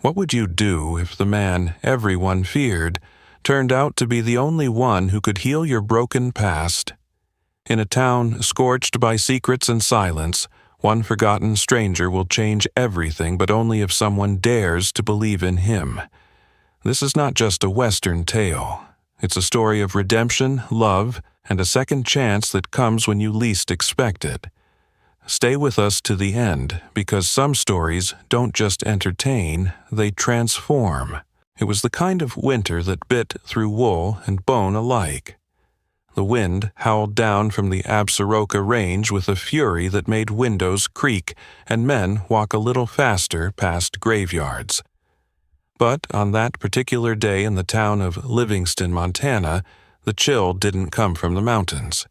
What would you do if the man everyone feared turned out to be the only one who could heal your broken past? In a town scorched by secrets and silence, one forgotten stranger will change everything, but only if someone dares to believe in him. This is not just a Western tale. It's a story of redemption, love, and a second chance that comes when you least expect it. Stay with us to the end, because some stories don't just entertain, they transform. It was the kind of winter that bit through wool and bone alike. The wind howled down from the Absaroka Range with a fury that made windows creak and men walk a little faster past graveyards. But on that particular day in the town of Livingston, Montana, the chill didn't come from the mountains.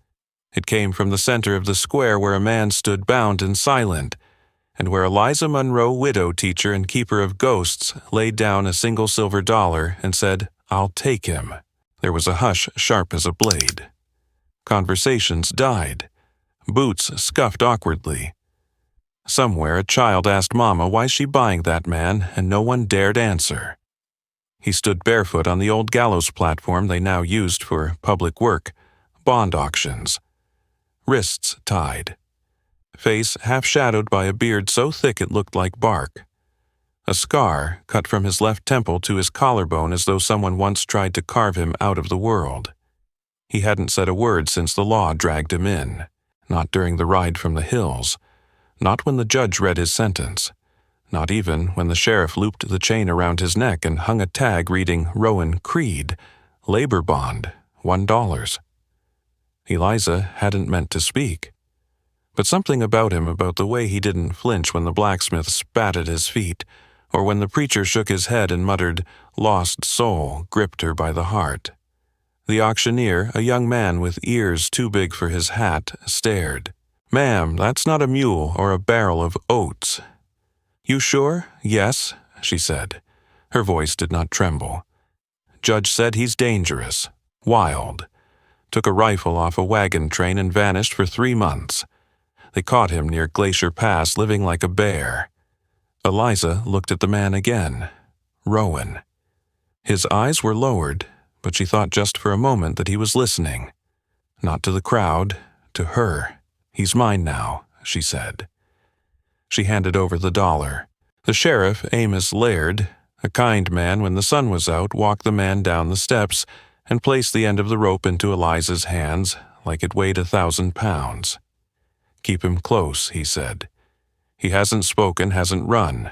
It came from the center of the square where a man stood bound and silent, and where Eliza Monroe, widow teacher and keeper of ghosts, laid down a single silver dollar and said, "I'll take him." There was a hush sharp as a blade. Conversations died. Boots scuffed awkwardly. Somewhere a child asked Mama why she buying that man, and no one dared answer. He stood barefoot on the old gallows platform they now used for public work, bond auctions. Wrists tied. Face half-shadowed by a beard so thick it looked like bark. A scar cut from his left temple to his collarbone as though someone once tried to carve him out of the world. He hadn't said a word since the law dragged him in, not during the ride from the hills, not when the judge read his sentence, not even when the sheriff looped the chain around his neck and hung a tag reading Rowan Creed, labor bond, $1. Eliza hadn't meant to speak. But something about him, about the way he didn't flinch when the blacksmith spat at his feet, or when the preacher shook his head and muttered, "Lost soul," gripped her by the heart. The auctioneer, a young man with ears too big for his hat, stared. "Ma'am, that's not a mule or a barrel of oats." "You sure?" "Yes," she said. Her voice did not tremble. "Judge said he's dangerous. Wild. Took a rifle off a wagon train and vanished for 3 months. They caught him near Glacier Pass living like a bear." Eliza looked at the man again. Rowan. His eyes were lowered, but she thought just for a moment that he was listening. Not to the crowd, to her. "He's mine now," she said. She handed over the dollar. The sheriff, Amos Laird, a kind man when the sun was out, walked the man down the steps and placed the end of the rope into Eliza's hands like it weighed 1,000 pounds. "Keep him close," he said. "He hasn't spoken, hasn't run,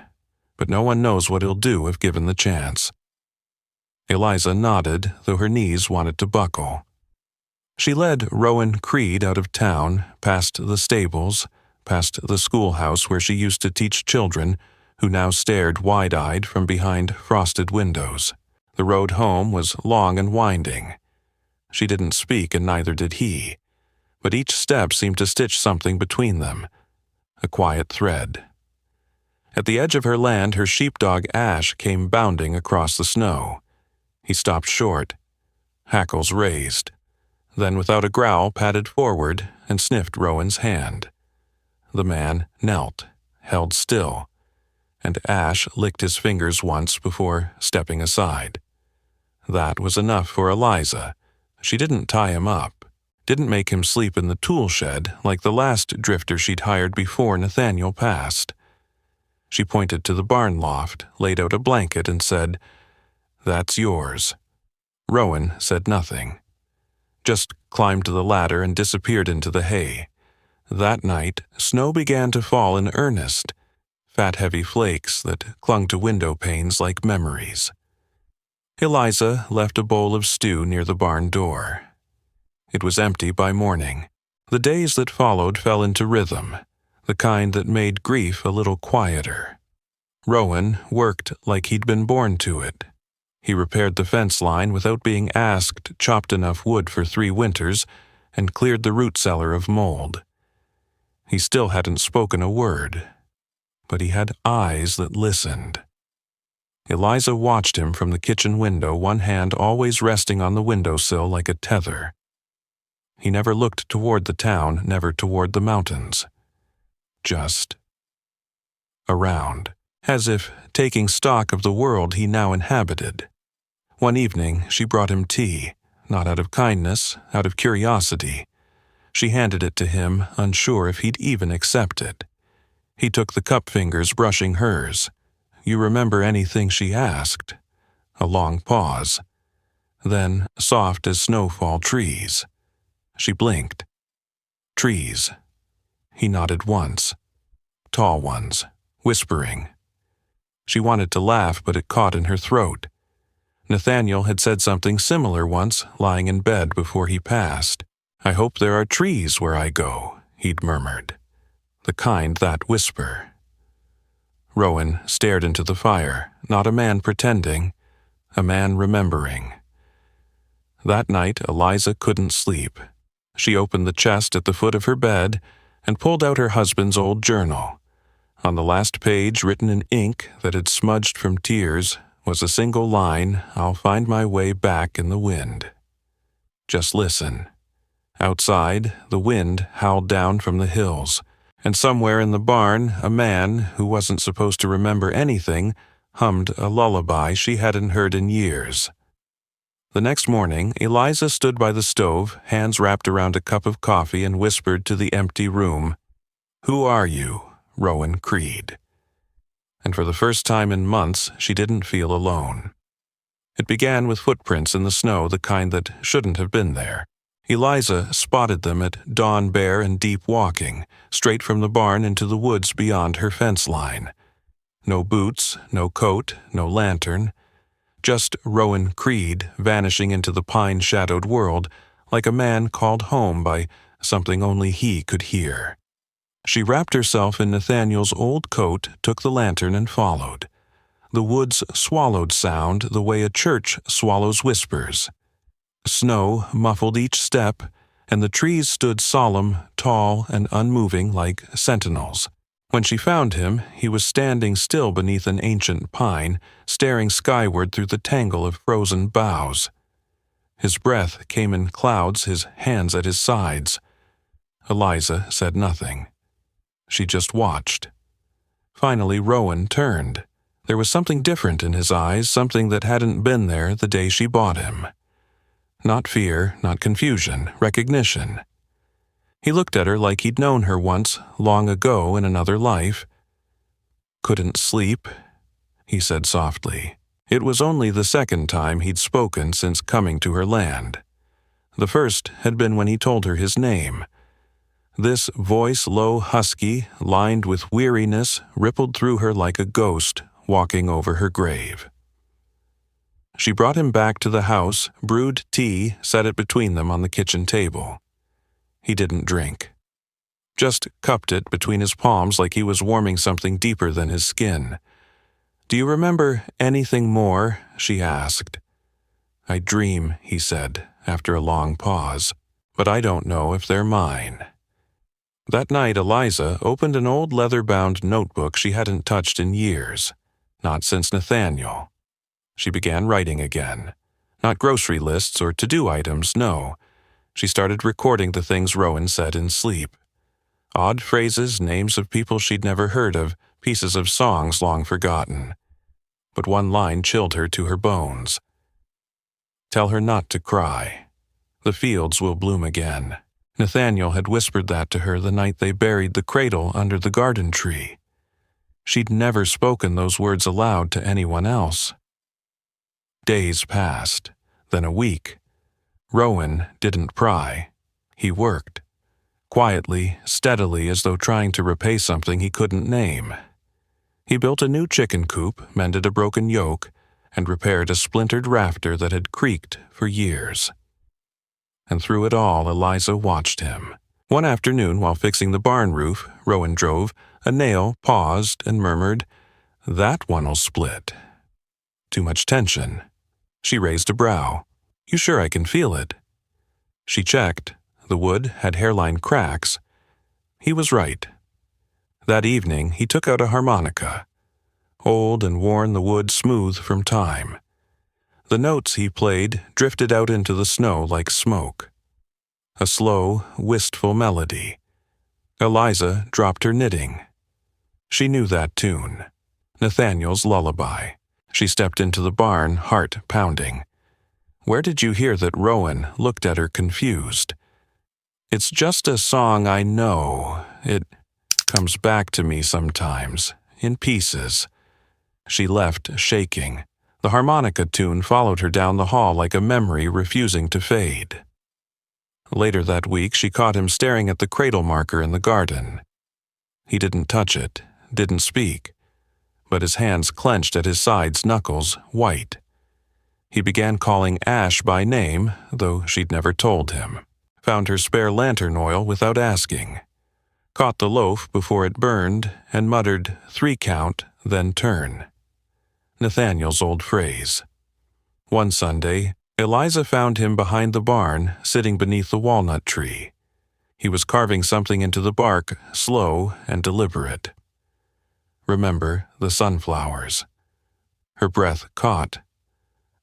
but no one knows what he'll do if given the chance." Eliza nodded, though her knees wanted to buckle. She led Rowan Creed out of town, past the stables, past the schoolhouse where she used to teach children, who now stared wide-eyed from behind frosted windows. The road home was long and winding. She didn't speak, and neither did he, but each step seemed to stitch something between them, a quiet thread. At the edge of her land, her sheepdog Ash came bounding across the snow. He stopped short, hackles raised, then without a growl padded forward and sniffed Rowan's hand. The man knelt, held still, and Ash licked his fingers once before stepping aside. That was enough for Eliza. She didn't tie him up, didn't make him sleep in the tool shed like the last drifter she'd hired before Nathaniel passed. She pointed to the barn loft, laid out a blanket, and said, "That's yours." Rowan said nothing, just climbed to the ladder and disappeared into the hay. That night, snow began to fall in earnest, fat heavy flakes that clung to window panes like memories. Eliza left a bowl of stew near the barn door. It was empty by morning. The days that followed fell into rhythm, the kind that made grief a little quieter. Rowan worked like he'd been born to it. He repaired the fence line without being asked, chopped enough wood for 3 winters, and cleared the root cellar of mold. He still hadn't spoken a word, but he had eyes that listened. Eliza watched him from the kitchen window, one hand always resting on the windowsill like a tether. He never looked toward the town, never toward the mountains. Just around. as if taking stock of the world he now inhabited. One evening she brought him tea, not out of kindness, out of curiosity. She handed it to him, unsure if he'd even accept it. He took the cup fingers brushing hers. "You remember anything?" she asked. A long pause. Then, soft as snowfall trees. She blinked. Trees. He nodded once. Tall ones, whispering. She wanted to laugh, but it caught in her throat. Nathaniel had said something similar once, lying in bed before he passed. "I hope there are trees where I go," he'd murmured. The kind that whisper. Rowan stared into the fire, not a man pretending, a man remembering. That night, Eliza couldn't sleep. She opened the chest at the foot of her bed and pulled out her husband's old journal. On the last page, written in ink that had smudged from tears, was a single line, "I'll find my way back in the wind." Just listen. Outside, the wind howled down from the hills, and somewhere in the barn, a man, who wasn't supposed to remember anything, hummed a lullaby she hadn't heard in years. The next morning, Eliza stood by the stove, hands wrapped around a cup of coffee, and whispered to the empty room, "Who are you, Rowan Creed?" And for the first time in months, she didn't feel alone. It began with footprints in the snow, the kind that shouldn't have been there. Eliza spotted them at dawn bare and deep walking, straight from the barn into the woods beyond her fence line. No boots, no coat, no lantern. Just Rowan Creed vanishing into the pine-shadowed world like a man called home by something only he could hear. She wrapped herself in Nathaniel's old coat, took the lantern, and followed. The woods swallowed sound the way a church swallows whispers. Snow muffled each step, and the trees stood solemn, tall, and unmoving like sentinels. When she found him, he was standing still beneath an ancient pine, staring skyward through the tangle of frozen boughs. His breath came in clouds, his hands at his sides. Eliza said nothing. She just watched. Finally, Rowan turned. There was something different in his eyes, something that hadn't been there the day she bought him. Not fear, not confusion, recognition. He looked at her like he'd known her once, long ago in another life. "Couldn't sleep," he said softly. It was only the second time he'd spoken since coming to her land. The first had been when he told her his name. This voice, low, husky, lined with weariness, rippled through her like a ghost walking over her grave. She brought him back to the house, brewed tea, set it between them on the kitchen table. He didn't drink. Just cupped it between his palms like he was warming something deeper than his skin. "Do you remember anything more?" she asked. "I dream," he said, after a long pause, "but I don't know if they're mine." That night, Eliza opened an old leather-bound notebook she hadn't touched in years, not since Nathaniel. She began writing again. Not grocery lists or to-do items, no. She started recording the things Rowan said in sleep. Odd phrases, names of people she'd never heard of, pieces of songs long forgotten. But one line chilled her to her bones. "Tell her not to cry. The fields will bloom again." Nathaniel had whispered that to her the night they buried the cradle under the garden tree. She'd never spoken those words aloud to anyone else. Days passed, then a week. Rowan didn't pry. He worked. Quietly, steadily, as though trying to repay something he couldn't name. He built a new chicken coop, mended a broken yoke, and repaired a splintered rafter that had creaked for years. And through it all, Eliza watched him. One afternoon, while fixing the barn roof, Rowan drove, a nail paused and murmured, "That one'll split." Too much tension. She raised a brow. "You sure I can feel it?" She checked. The wood had hairline cracks. He was right. That evening, he took out a harmonica. Old and worn, the wood smooth from time. The notes he played drifted out into the snow like smoke. A slow, wistful melody. Eliza dropped her knitting. She knew that tune. Nathaniel's lullaby. She stepped into the barn, heart pounding. "Where did you hear that?" Rowan looked at her confused. "It's just a song I know. It comes back to me sometimes, in pieces." She left, shaking. The harmonica tune followed her down the hall like a memory refusing to fade. Later that week, she caught him staring at the cradle marker in the garden. He didn't touch it, didn't speak, but his hands clenched at his sides, knuckles white. He began calling Ash by name, though she'd never told him. Found her spare lantern oil without asking. Caught the loaf before it burned and muttered, "3 count, then turn." Nathaniel's old phrase. One Sunday, Eliza found him behind the barn, sitting beneath the walnut tree. He was carving something into the bark, slow and deliberate. "Remember the sunflowers." Her breath caught.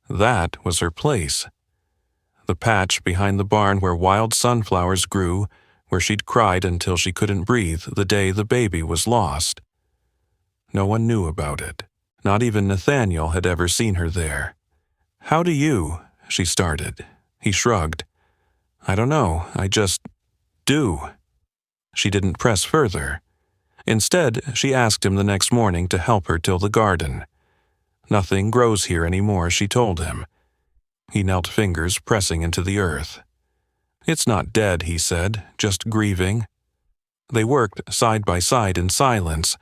That was her place. The patch behind the barn where wild sunflowers grew, where she'd cried until she couldn't breathe the day the baby was lost. No one knew about it. Not even Nathaniel had ever seen her there. "How do you?" she started. He shrugged. "I don't know, I just do." She didn't press further. Instead, she asked him the next morning to help her till the garden. "Nothing grows here anymore," she told him. He knelt, fingers pressing into the earth. "It's not dead," he said, "just grieving." They worked side by side in silence.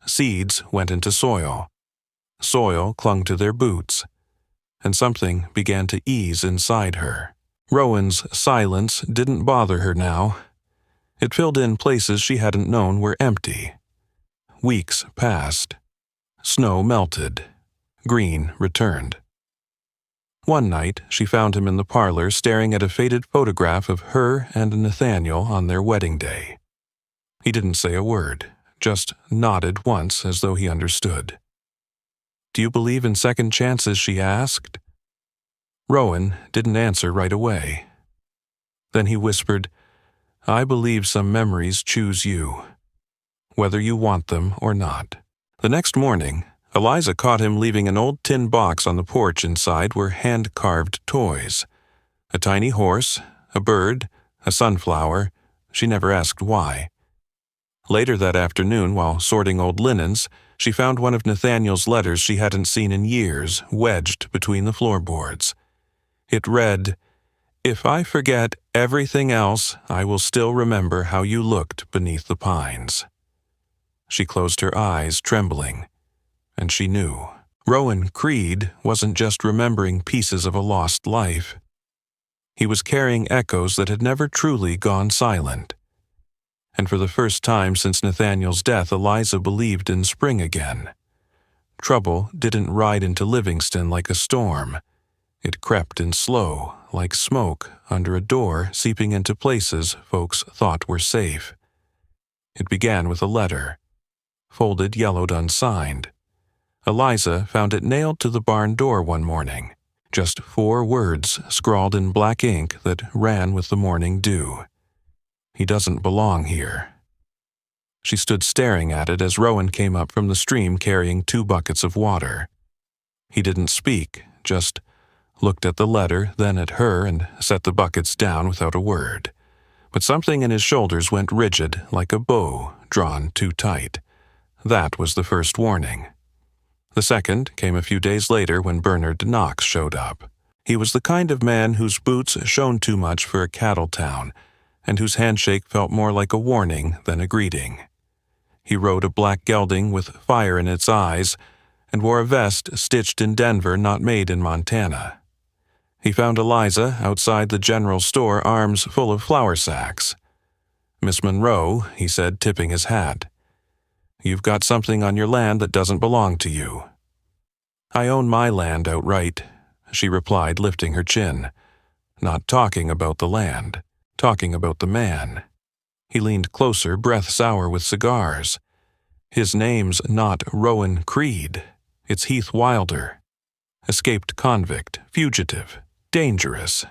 Seeds went into soil. Soil clung to their boots, and something began to ease inside her. Rowan's silence didn't bother her now. It filled in places she hadn't known were empty. Weeks passed. Snow melted. Green returned. One night, she found him in the parlor staring at a faded photograph of her and Nathaniel on their wedding day. He didn't say a word, just nodded once as though he understood. "Do you believe in second chances?" she asked. Rowan didn't answer right away. Then he whispered, "I believe some memories choose you, whether you want them or not." The next morning, Eliza caught him leaving an old tin box on the porch. Inside were hand-carved toys. A tiny horse, a bird, a sunflower. She never asked why. Later that afternoon, while sorting old linens, she found one of Nathaniel's letters she hadn't seen in years, wedged between the floorboards. It read, "If I forget everything else, I will still remember how you looked beneath the pines." She closed her eyes, trembling, and she knew. Rowan Creed wasn't just remembering pieces of a lost life. He was carrying echoes that had never truly gone silent. And for the first time since Nathaniel's death, Eliza believed in spring again. Trouble didn't ride into Livingston like a storm. It crept in slow, like smoke under a door, seeping into places folks thought were safe. It began with a letter, folded, yellowed, unsigned. Eliza found it nailed to the barn door one morning. Just 4 words scrawled in black ink that ran with the morning dew. "He doesn't belong here." She stood staring at it as Rowan came up from the stream carrying 2 buckets of water. He didn't speak, just looked at the letter, then at her, and set the buckets down without a word. But something in his shoulders went rigid, like a bow drawn too tight. That was the first warning. The second came a few days later when Bernard Knox showed up. He was the kind of man whose boots shone too much for a cattle town, and whose handshake felt more like a warning than a greeting. He rode a black gelding with fire in its eyes, and wore a vest stitched in Denver, not made in Montana. He found Eliza outside the general store, arms full of flour sacks. "Miss Monroe," he said, tipping his hat, "you've got something on your land that doesn't belong to you." "I own my land outright," she replied, lifting her chin. Not talking about the land, talking about the man. He leaned closer, breath sour with cigars. "His name's not Rowan Creed. It's Heath Wilder. Escaped convict, fugitive, dangerous."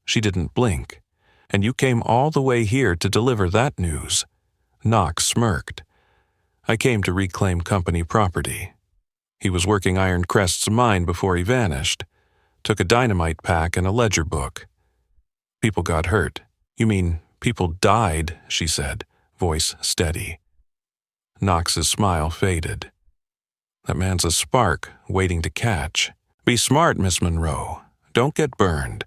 She didn't blink. "And you came all the way here to deliver that news?" Knox smirked. "I came to reclaim company property." He was working Iron Crest's mine before he vanished. Took a dynamite pack and a ledger book. People got hurt. You mean people died, she said, voice steady. Knox's smile faded. That man's a spark, waiting to catch. Be smart, Miss Monroe. Don't get burned.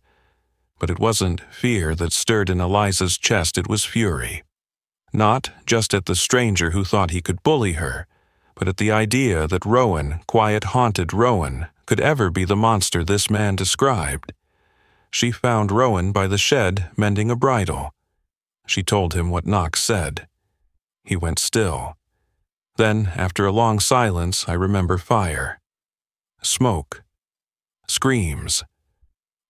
But it wasn't fear that stirred in Eliza's chest, it was fury. Not just at the stranger who thought he could bully her, but at the idea that Rowan, quiet, haunted Rowan, could ever be the monster this man described. She found Rowan by the shed mending a bridle. She told him what Knox said. He went still. Then, after a long silence, I remember fire. Smoke. Screams.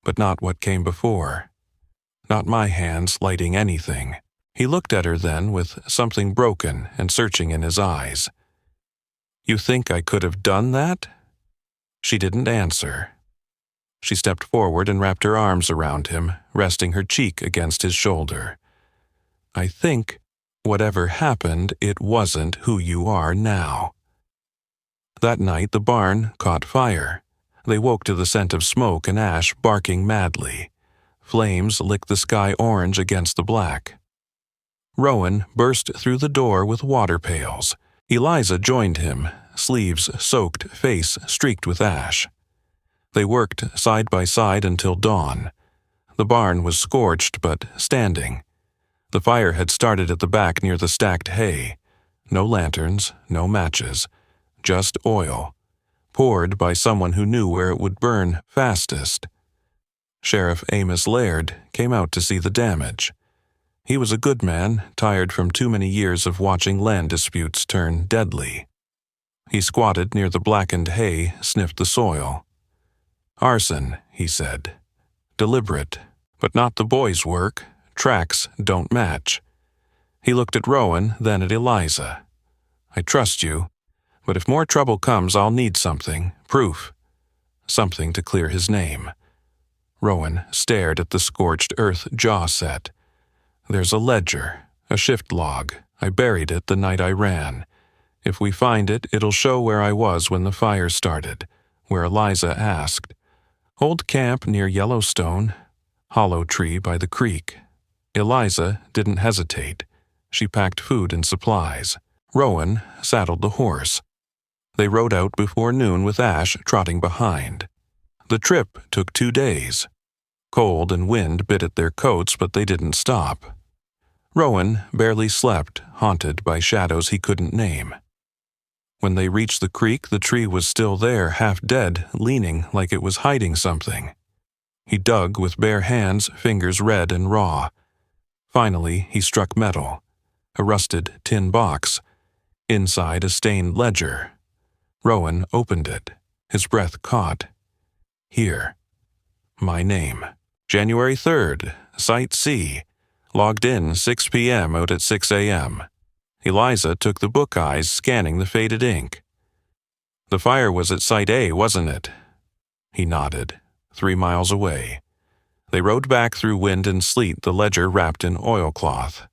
But not what came before. Not my hands lighting anything. He looked at her then with something broken and searching in his eyes. You think I could have done that? She didn't answer. She stepped forward and wrapped her arms around him, resting her cheek against his shoulder. I think, whatever happened, it wasn't who you are now. That night the barn caught fire. They woke to the scent of smoke and ash barking madly. Flames licked the sky orange against the black. Rowan burst through the door with water pails. Eliza joined him, sleeves soaked, face streaked with ash. They worked side by side until dawn. The barn was scorched but standing. The fire had started at the back near the stacked hay. No lanterns, no matches, just oil, poured by someone who knew where it would burn fastest. Sheriff Amos Laird came out to see the damage. He was a good man, tired from too many years of watching land disputes turn deadly. He squatted near the blackened hay, sniffed the soil. Arson, he said. Deliberate, but not the boys' work. Tracks don't match. He looked at Rowan, then at Eliza. I trust you, but if more trouble comes, I'll need something, proof. Something to clear his name. Rowan stared at the scorched earth jaw set. There's a ledger, a shift log. I buried it the night I ran. If we find it, it'll show where I was when the fire started, where Eliza asked. Old camp near Yellowstone, hollow tree by the creek. Eliza didn't hesitate. She packed food and supplies. Rowan saddled the horse. They rode out before noon with Ash trotting behind. The trip took 2 days. Cold and wind bit at their coats, but they didn't stop. Rowan barely slept, haunted by shadows he couldn't name. When they reached the creek, the tree was still there, half dead, leaning like it was hiding something. He dug with bare hands, fingers red and raw. Finally, he struck metal. A rusted tin box. Inside, a stained ledger. Rowan opened it. His breath caught. Here. My name. January 3rd, Site C. Logged in 6 p.m., out at 6 a.m. Eliza took the book eyes, scanning the faded ink. The fire was at Site A, wasn't it? He nodded. 3 miles away. They rode back through wind and sleet, the ledger wrapped in oilcloth.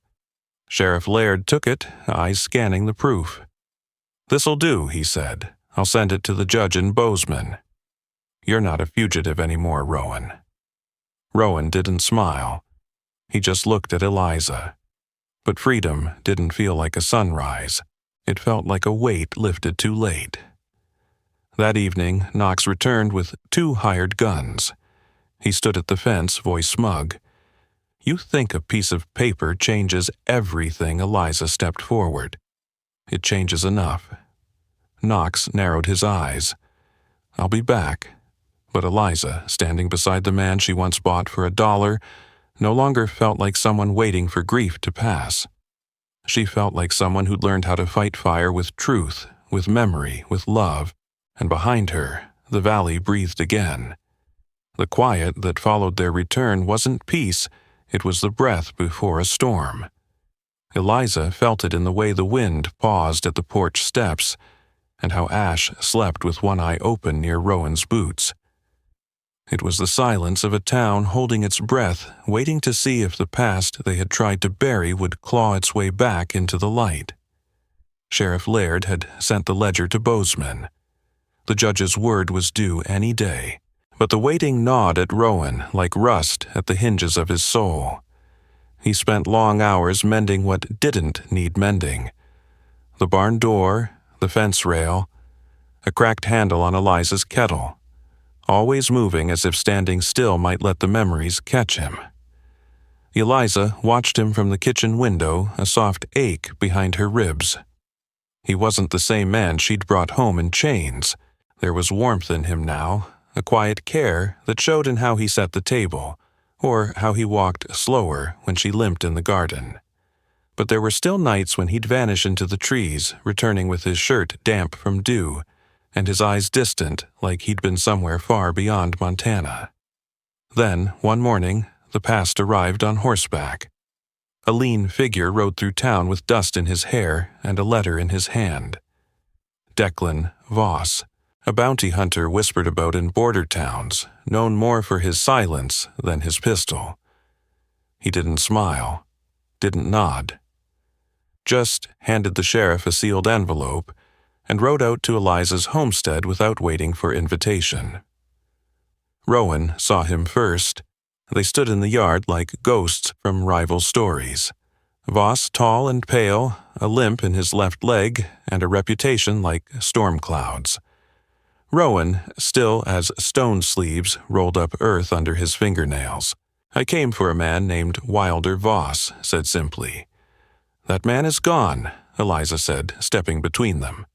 Sheriff Laird took it, eyes scanning the proof. This'll do, he said. I'll send it to the judge in Bozeman. You're not a fugitive anymore, Rowan. Rowan didn't smile. He just looked at Eliza. But freedom didn't feel like a sunrise. It felt like a weight lifted too late. That evening, Knox returned with 2 hired guns. He stood at the fence, voice smug. You think a piece of paper changes everything? Eliza stepped forward. It changes enough. Knox narrowed his eyes. I'll be back. But Eliza, standing beside the man she once bought for $1, no longer felt like someone waiting for grief to pass. She felt like someone who'd learned how to fight fire with truth, with memory, with love, and behind her, the valley breathed again. The quiet that followed their return wasn't peace, it was the breath before a storm. Eliza felt it in the way the wind paused at the porch steps, and how Ash slept with one eye open near Rowan's boots. It was the silence of a town holding its breath, waiting to see if the past they had tried to bury would claw its way back into the light. Sheriff Laird had sent the ledger to Bozeman. The judge's word was due any day, but the waiting gnawed at Rowan like rust at the hinges of his soul. He spent long hours mending what didn't need mending. The barn door, the fence rail, a cracked handle on Eliza's kettle, always moving as if standing still might let the memories catch him. Eliza watched him from the kitchen window, a soft ache behind her ribs. He wasn't the same man she'd brought home in chains. There was warmth in him now, a quiet care that showed in how he set the table, or how he walked slower when she limped in the garden. But there were still nights when he'd vanish into the trees, returning with his shirt damp from dew, and his eyes distant like he'd been somewhere far beyond Montana. Then, one morning, the past arrived on horseback. A lean figure rode through town with dust in his hair and a letter in his hand. Declan Voss, a bounty hunter whispered about in border towns, known more for his silence than his pistol. He didn't smile, didn't nod. Just handed the sheriff a sealed envelope and rode out to Eliza's homestead without waiting for invitation. Rowan saw him first. They stood in the yard like ghosts from rival stories. Voss tall and pale, a limp in his left leg, and a reputation like storm clouds. Rowan, still as stone sleeves rolled up earth under his fingernails. "I came for a man named Wilder Voss," said simply. "That man is gone," Eliza said, stepping between them.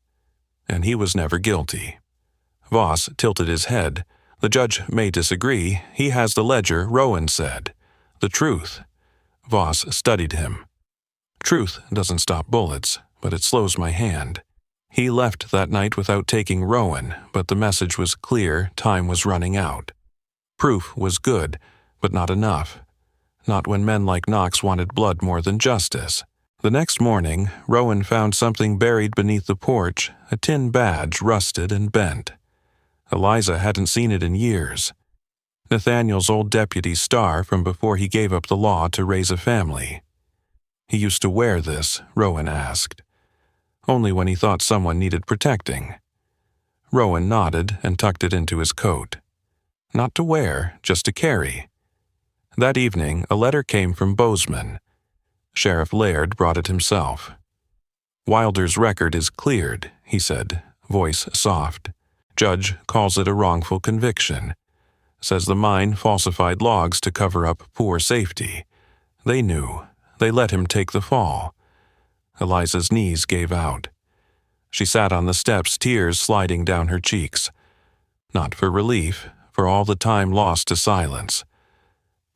"And he was never guilty." Voss tilted his head. "The judge may disagree. He has the ledger," Rowan said. "The truth." Voss studied him. "Truth doesn't stop bullets, but it slows my hand." He left that night without taking Rowan, but the message was clear. Time was running out. Proof was good, but not enough. Not when men like Knox wanted blood more than justice. The next morning, Rowan found something buried beneath the porch, a tin badge rusted and bent. Eliza hadn't seen it in years. Nathaniel's old deputy's star from before he gave up the law to raise a family. "He used to wear this?" Rowan asked. "Only when he thought someone needed protecting." Rowan nodded and tucked it into his coat. Not to wear, just to carry. That evening, a letter came from Bozeman. Sheriff Laird brought it himself. "Wilder's record is cleared," he said, voice soft. "Judge calls it a wrongful conviction. Says the mine falsified logs to cover up poor safety. They knew. They let him take the fall." Eliza's knees gave out. She sat on the steps, tears sliding down her cheeks. Not for relief, for all the time lost to silence.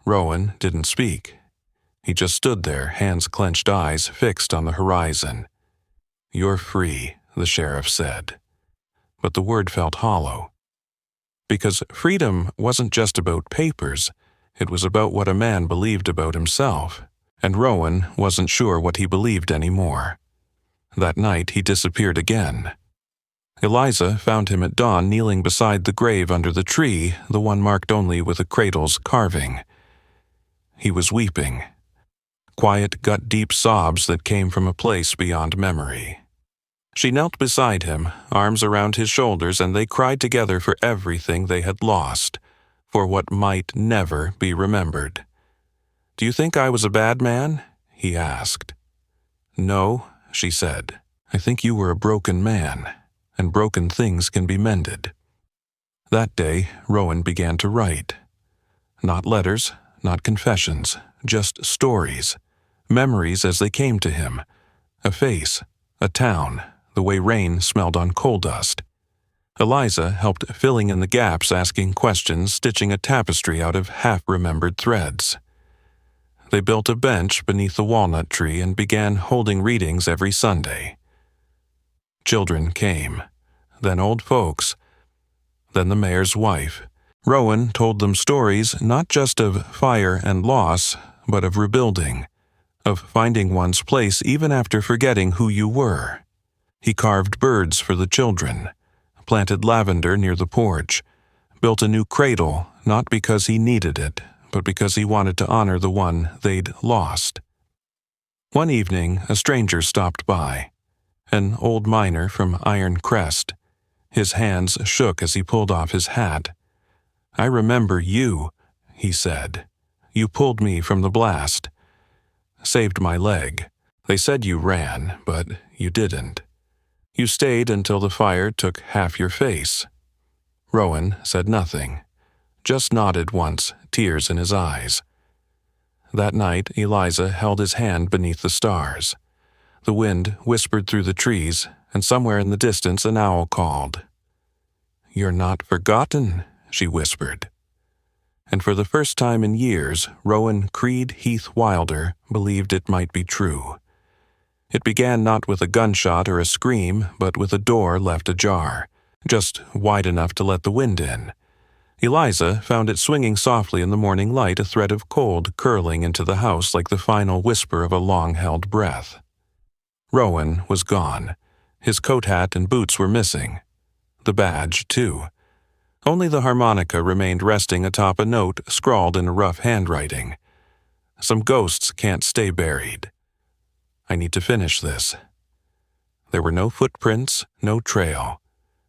Rowan didn't speak. He just stood there, hands-clenched, eyes fixed on the horizon. "You're free," the sheriff said. But the word felt hollow. Because freedom wasn't just about papers, it was about what a man believed about himself, and Rowan wasn't sure what he believed anymore. That night he disappeared again. Eliza found him at dawn kneeling beside the grave under the tree, the one marked only with a cradle's carving. He was weeping. Quiet, gut-deep sobs that came from a place beyond memory. She knelt beside him, arms around his shoulders, and they cried together for everything they had lost, for what might never be remembered. "Do you think I was a bad man?" he asked. "No," she said. "I think you were a broken man, and broken things can be mended." That day, Rowan began to write. Not letters, not confessions, just stories, memories as they came to him. A face, a town, the way rain smelled on coal dust. Eliza helped filling in the gaps, asking questions, stitching a tapestry out of half-remembered threads. They built a bench beneath the walnut tree and began holding readings every Sunday. Children came, then old folks, then the mayor's wife. Rowan told them stories not just of fire and loss, but of rebuilding, of finding one's place even after forgetting who you were. He carved birds for the children, planted lavender near the porch, built a new cradle, not because he needed it, but because he wanted to honor the one they'd lost. One evening, a stranger stopped by, an old miner from Iron Crest. His hands shook as he pulled off his hat. "I remember you," he said. "You pulled me from the blast. Saved my leg. They said you ran, but you didn't. You stayed until the fire took half your face." Rowan said nothing, just nodded once, tears in his eyes. That night, Eliza held his hand beneath the stars. The wind whispered through the trees, and somewhere in the distance an owl called. "You're not forgotten," she whispered. And for the first time in years, Rowan Creed Heath Wilder believed it might be true. It began not with a gunshot or a scream, but with a door left ajar, just wide enough to let the wind in. Eliza found it swinging softly in the morning light, a thread of cold curling into the house like the final whisper of a long-held breath. Rowan was gone. His coat hat and boots were missing. The badge, too. Only the harmonica remained resting atop a note scrawled in a rough handwriting. "Some ghosts can't stay buried. I need to finish this." There were no footprints, no trail.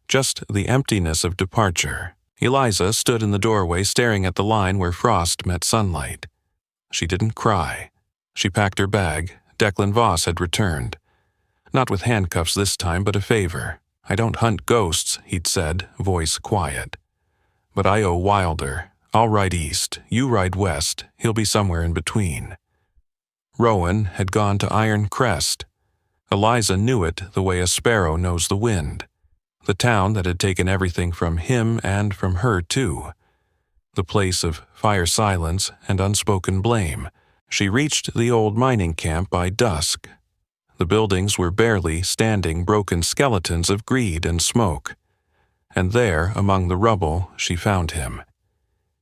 Just the emptiness of departure. Eliza stood in the doorway staring at the line where frost met sunlight. She didn't cry. She packed her bag. Declan Voss had returned. Not with handcuffs this time, but a favor. "I don't hunt ghosts," he'd said, voice quiet. "But I owe Wilder. I'll ride east. You ride west. He'll be somewhere in between." Rowan had gone to Iron Crest. Eliza knew it the way a sparrow knows the wind. The town that had taken everything from him and from her, too. The place of fire silence and unspoken blame. She reached the old mining camp by dusk. The buildings were barely standing broken skeletons of greed and smoke. And there, among the rubble, she found him.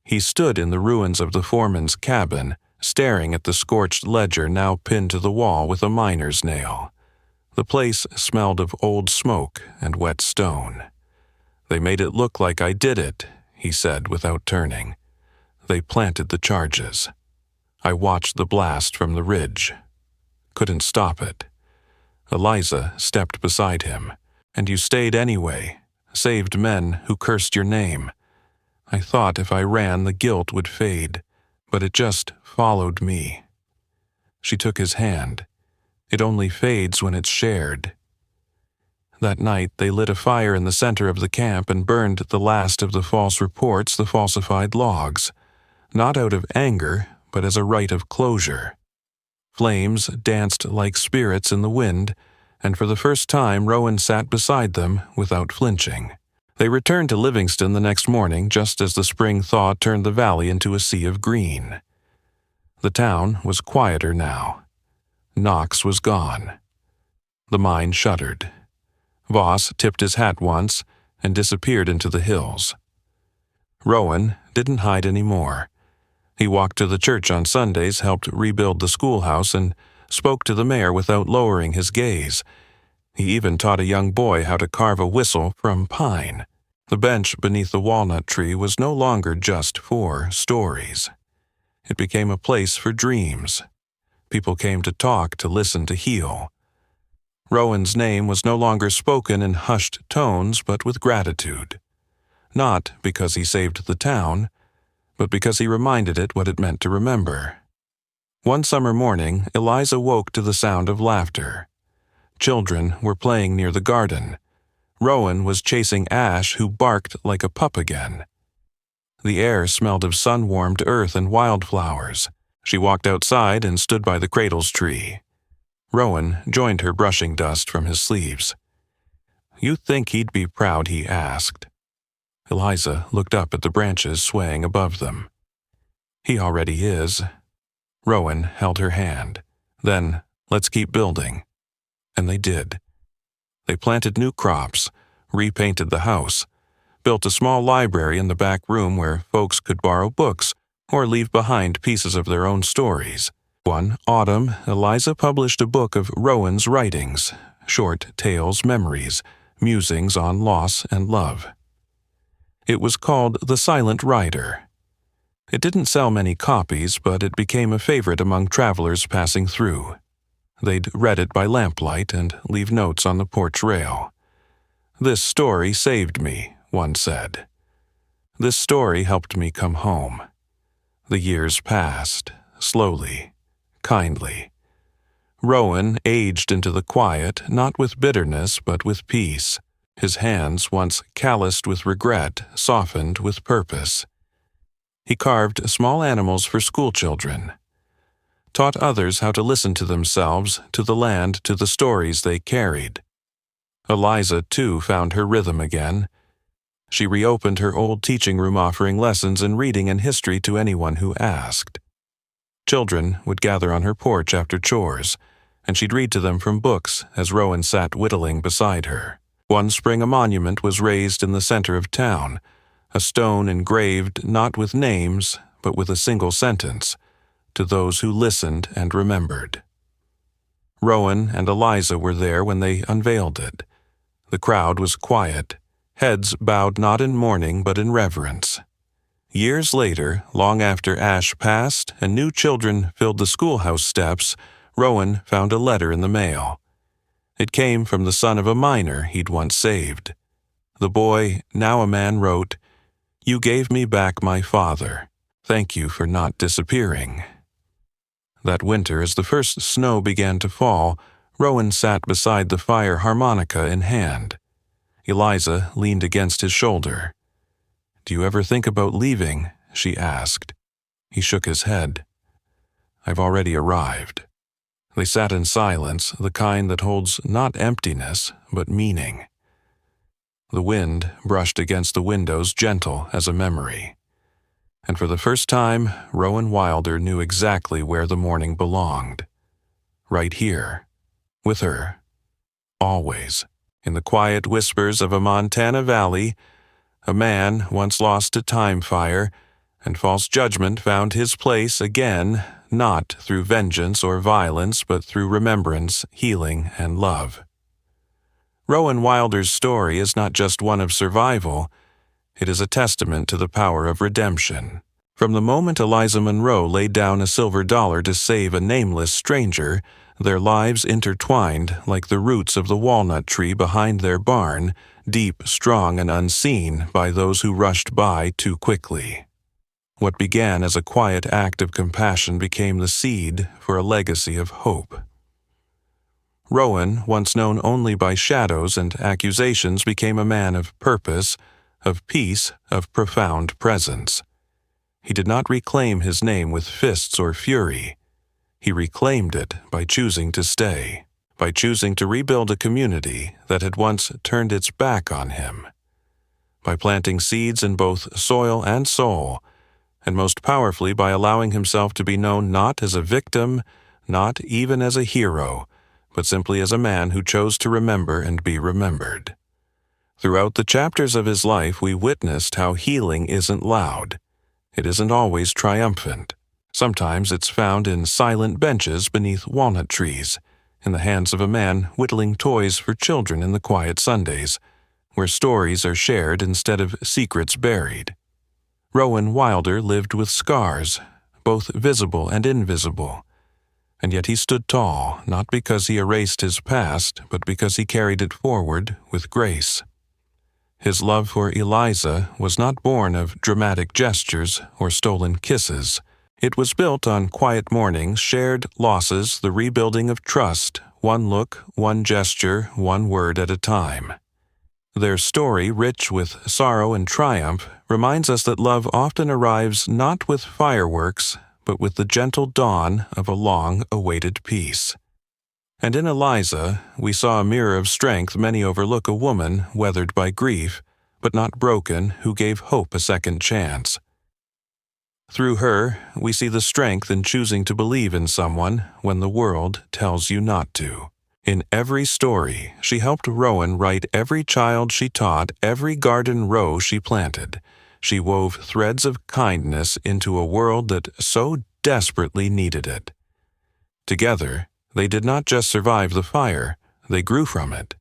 He stood in the ruins of the foreman's cabin, staring at the scorched ledger now pinned to the wall with a miner's nail. The place smelled of old smoke and wet stone. "They made it look like I did it," he said without turning. "They planted the charges. I watched the blast from the ridge. Couldn't stop it." Eliza stepped beside him. "And you stayed anyway. Saved men who cursed your name. I thought if I ran the guilt would fade, but it just followed me." She took his hand. "It only fades when it's shared." That night they lit a fire in the center of the camp and burned the last of the false reports, the falsified logs. Not out of anger, but as a rite of closure. Flames danced like spirits in the wind, and for the first time Rowan sat beside them without flinching. They returned to Livingston the next morning just as the spring thaw turned the valley into a sea of green. The town was quieter now. Knox was gone. The mine shuttered. Voss tipped his hat once and disappeared into the hills. Rowan didn't hide any more. He walked to the church on Sundays, helped rebuild the schoolhouse, and spoke to the mayor without lowering his gaze. He even taught a young boy how to carve a whistle from pine. The bench beneath the walnut tree was no longer just for stories. It became a place for dreams. People came to talk, to listen, to heal. Rowan's name was no longer spoken in hushed tones, but with gratitude. Not because he saved the town, but because he reminded it what it meant to remember. One summer morning, Eliza woke to the sound of laughter. Children were playing near the garden. Rowan was chasing Ash, who barked like a pup again. The air smelled of sun-warmed earth and wildflowers. She walked outside and stood by the cradle's tree. Rowan joined her, brushing dust from his sleeves. "You think he'd be proud?" he asked. Eliza looked up at the branches swaying above them. "He already is." Rowan held her hand. "Then, let's keep building." And they did. They planted new crops, repainted the house, built a small library in the back room where folks could borrow books or leave behind pieces of their own stories. One autumn, Eliza published a book of Rowan's writings, short tales, memories, musings on loss and love. It was called The Silent Rider. It didn't sell many copies, but it became a favorite among travelers passing through. They'd read it by lamplight and leave notes on the porch rail. "This story saved me," one said. "This story helped me come home." The years passed, slowly, kindly. Rowan aged into the quiet, not with bitterness but with peace. His hands, once calloused with regret, softened with purpose. He carved small animals for schoolchildren, taught others how to listen to themselves, to the land, to the stories they carried. Eliza, too, found her rhythm again. She reopened her old teaching room, offering lessons in reading and history to anyone who asked. Children would gather on her porch after chores, and she'd read to them from books as Rowan sat whittling beside her. One spring a monument was raised in the center of town, a stone engraved not with names, but with a single sentence, to those who listened and remembered. Rowan and Eliza were there when they unveiled it. The crowd was quiet, heads bowed not in mourning but in reverence. Years later, long after ash passed and new children filled the schoolhouse steps, Rowan found a letter in the mail. It came from the son of a miner he'd once saved. The boy, now a man, wrote, "You gave me back my father. Thank you for not disappearing." That winter, as the first snow began to fall, Rowan sat beside the fire, harmonica in hand. Eliza leaned against his shoulder. "Do you ever think about leaving?" she asked. He shook his head. "I've already arrived." They sat in silence, the kind that holds not emptiness, but meaning. The wind brushed against the windows, gentle as a memory. And for the first time, Rowan Wilder knew exactly where the morning belonged. Right here, with her, always, in the quiet whispers of a Montana valley. A man once lost to time fire, and false judgment found his place again, not through vengeance or violence, but through remembrance, healing, and love. Rowan Wilder's story is not just one of survival, it is a testament to the power of redemption. From the moment Eliza Monroe laid down a silver dollar to save a nameless stranger, their lives intertwined like the roots of the walnut tree behind their barn, deep, strong, and unseen by those who rushed by too quickly. What began as a quiet act of compassion became the seed for a legacy of hope. Rowan, once known only by shadows and accusations, became a man of purpose, of peace, of profound presence. He did not reclaim his name with fists or fury. He reclaimed it by choosing to stay, by choosing to rebuild a community that had once turned its back on him, by planting seeds in both soil and soul, and most powerfully by allowing himself to be known not as a victim, not even as a hero, but simply as a man who chose to remember and be remembered. Throughout the chapters of his life, we witnessed how healing isn't loud. It isn't always triumphant. Sometimes it's found in silent benches beneath walnut trees, in the hands of a man whittling toys for children in the quiet Sundays, where stories are shared instead of secrets buried. Rowan Wilder lived with scars, both visible and invisible, and yet he stood tall, not because he erased his past, but because he carried it forward with grace. His love for Eliza was not born of dramatic gestures or stolen kisses. It was built on quiet mornings, shared losses, the rebuilding of trust, one look, one gesture, one word at a time. Their story, rich with sorrow and triumph, reminds us that love often arrives not with fireworks, but with the gentle dawn of a long-awaited peace. And in Eliza, we saw a mirror of strength many overlook, a woman weathered by grief, but not broken, who gave hope a second chance. Through her, we see the strength in choosing to believe in someone when the world tells you not to. In every story, she helped Rowan write every child she taught, every garden row she planted. She wove threads of kindness into a world that so desperately needed it. Together, they did not just survive the fire, they grew from it.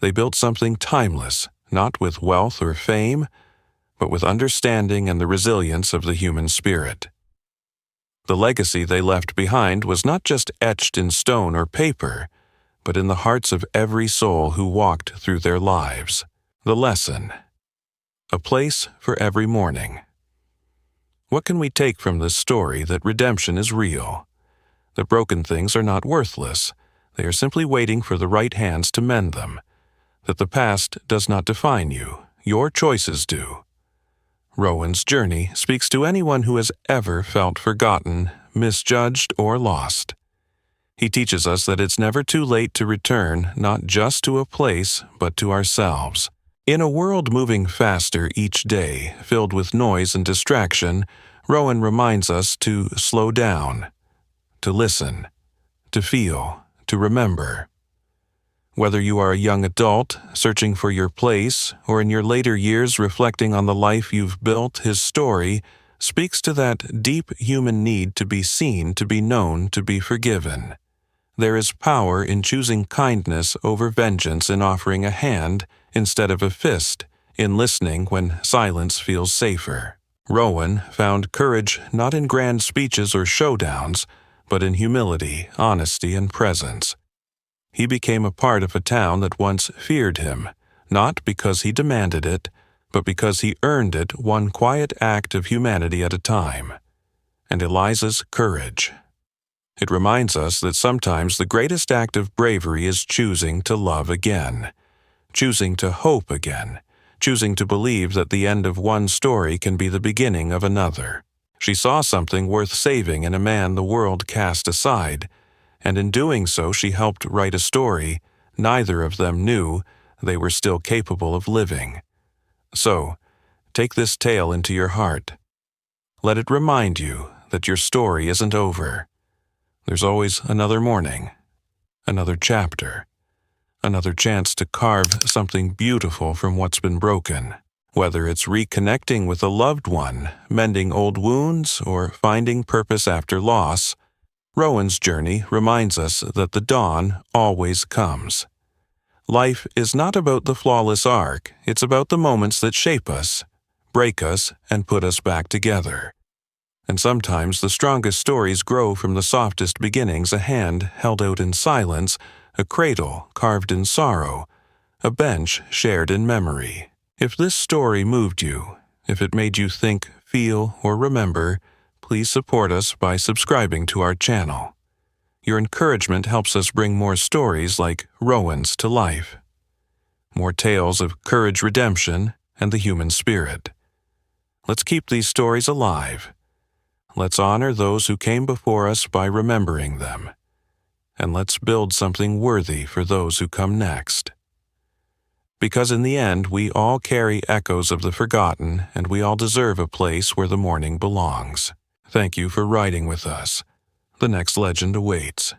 They built something timeless, not with wealth or fame, but with understanding and the resilience of the human spirit. The legacy they left behind was not just etched in stone or paper, but in the hearts of every soul who walked through their lives. The lesson. A place for every morning. What can we take from this story? That redemption is real. The broken things are not worthless. They are simply waiting for the right hands to mend them. That the past does not define you. Your choices do. Rowan's journey speaks to anyone who has ever felt forgotten, misjudged, or lost. He teaches us that it's never too late to return, not just to a place, but to ourselves. In a world moving faster each day, filled with noise and distraction, Rowan reminds us to slow down, to listen, to feel, to remember. Whether you are a young adult, searching for your place, or in your later years reflecting on the life you've built, his story speaks to that deep human need to be seen, to be known, to be forgiven. There is power in choosing kindness over vengeance, in offering a hand instead of a fist, in listening when silence feels safer. Rowan found courage not in grand speeches or showdowns, but in humility, honesty, and presence. He became a part of a town that once feared him, not because he demanded it, but because he earned it, one quiet act of humanity at a time. And Eliza's courage. It reminds us that sometimes the greatest act of bravery is choosing to love again, choosing to hope again, choosing to believe that the end of one story can be the beginning of another. She saw something worth saving in a man the world cast aside, and in doing so she helped write a story neither of them knew they were still capable of living. So, take this tale into your heart. Let it remind you that your story isn't over. There's always another morning, another chapter, another chance to carve something beautiful from what's been broken. Whether it's reconnecting with a loved one, mending old wounds, or finding purpose after loss, Rowan's journey reminds us that the dawn always comes. Life is not about the flawless arc, it's about the moments that shape us, break us, and put us back together. And sometimes the strongest stories grow from the softest beginnings, a hand held out in silence, a cradle carved in sorrow, a bench shared in memory. If this story moved you, if it made you think, feel, or remember, please support us by subscribing to our channel. Your encouragement helps us bring more stories like Rowan's to life. More tales of courage, redemption, and the human spirit. Let's keep these stories alive. Let's honor those who came before us by remembering them. And let's build something worthy for those who come next. Because in the end, we all carry echoes of the forgotten, and we all deserve a place where the morning belongs. Thank you for riding with us. The next legend awaits.